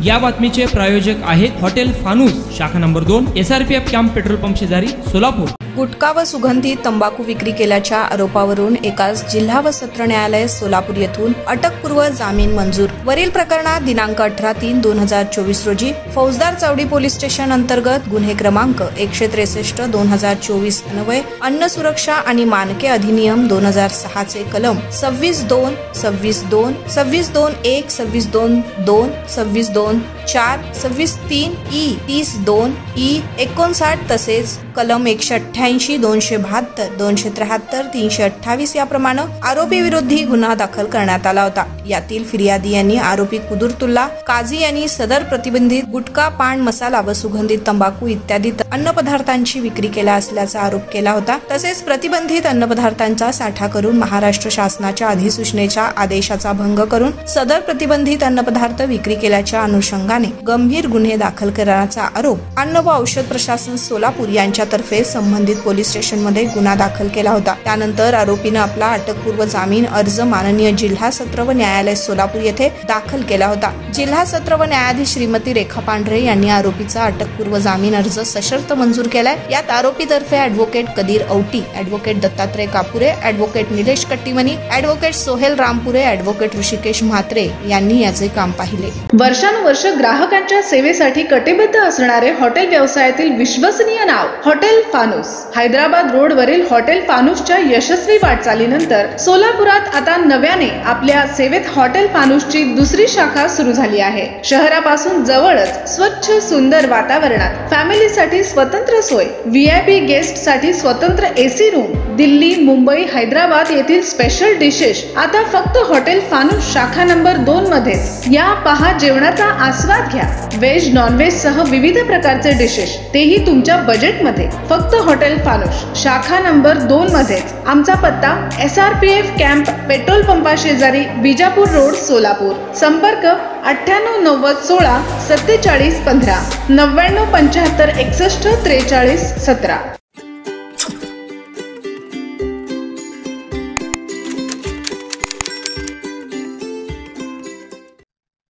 या बातमीचे प्रायोजक आहेत हॉटेल फानूस, शाखा number 2, SRPF camp petrol pump शेजारी, सोलापूर। गुटखा व सुगंधी तंबाखू विक्री केल्याच्या आरोपावरून एकास जिल्हा व सत्र न्यायालय सोलापूर येथून अटकपूर्व जामीन मंजूर। वरील प्रकरणात दिनांक 18/3/2024 रोजी फौजदार चौडी पोलीस स्टेशन अंतर्गत गुन्हे क्रमांक 163/2024 अन्वये अन्न सुरक्षा आणि मानके अधिनियम 2006 चे कलम 26(2), 26(2), 26(2)(1), 26(2)(2), 26(2)(4), 26(3)(e), 30(2)(e), 59 तसेच कलम 188, 272, 273, 328 याप्रमाणे आरोपी विरोधी गुन्हा दाखल करण्यात आला होता। यातील फिर्यादी यांनी आरोपी कुदरतुल्ला काझी यांनी सदर प्रतिबंधित गुटखा, पान मसाला व सुगंधित तंबाखू इत्यादी अन्न पदार्थांची विक्री केला असल्याचा आरोप केला होता। तसेच प्रतिबंधित अन्न पदार्थांचा साठा करून महाराष्ट्र शासनाच्या अधिसूचनेच्या आदेशाचा भंग करून सदर प्रतिबंधित अन्न पदार्थ विक्री केल्याच्या अनुषंगाने गंभीर गुन्हे दाखल करण्याचा आरोप अन्न व औषध प्रशासन सोलापूर यांच्यातर्फे संबंधित पोलीस स्टेशन मध्ये गुन्हा दाखल केला होता। त्यानंतर आरोपीने आपला अटकपूर्व जामीन अर्ज माननीय जिल्हा सत्र व न्यायालय सोलापूर येथे दाखल केला होता। जिल्हा सत्र व न्यायाधीश श्रीमती रेखा पांढरे यांनी आरोपीचा अटकपूर्व जामीन अर्ज सशर्त मंजूर केलाय। यात आरोपीतर्फे advocate Kadir Auti, advocate Dattatray Kapure, advocate Nilesh Kattimani, advocate Sohel Rampure, advocate Rishikesh Mhatre यांनी याचे काम पाहिले। वर्षानुवर्ष ग्राहकांच्या सेवेसाठी कटिबद्ध असणारे हॉटेल व्यवसायातील विश्वसनीय नाव हॉटेल फानूस। हैदराबाद रोड वरील हॉटेल फानूसच्या यशस्वी वाटचालीनंतर सोलापुरात आता नव्याने आपल्या सेवेत हॉटेल फानूसची दुसरी शाखा सुरू झाली आहे। शहरापासून जवळच स्वच्छ सुंदर वातावरणात फॅमिलीसाठी स्वतंत्र सोय, VIP गेस्ट साठी स्वतंत्र AC रूम, दिल्ली, मुंबई, हैदराबाद येथील स्पेशल डिशेस आता फक्त हॉटेल फानूस शाखा नंबर 2 मध्येच। या पहा जेवणाचा आस्वाद घ्या। व्हेज, नॉनव्हेज सह विविध प्रकारचे डिशेस, तेही तुमच्या बजेट मध्ये। फक्त हॉटेल फानूस शाखा नंबर 2 मध्येच। आमचा पत्ता SRPF कॅम्प पेट्रोल पंपा शेजारी, विजापूर रोड, सोलापूर। संपर्क 98 90 16 47 15, 99 75 61 43 17।